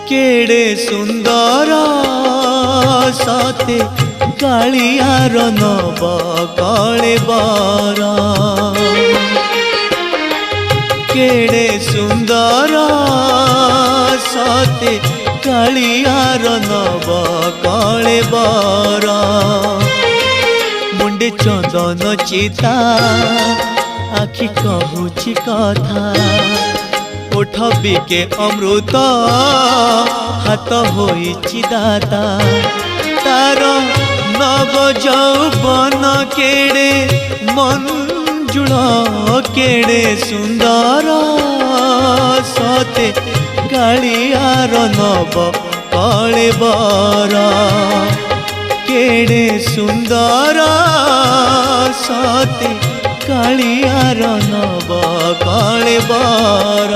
केड़े सुंदर सते कालियार नव कलेबर केड़े सुंदर सते कालियार नव कलेबर मुंडे चंदन चिता आखि कहूची कथा ओठ बिके अमृत हाथ होइछि दाता तार नव यौवन केड़े मंजुल केड़े सुंदर सते कालियार नव कलेबर केड़े सुंदर सते कालियार नव कलेबर।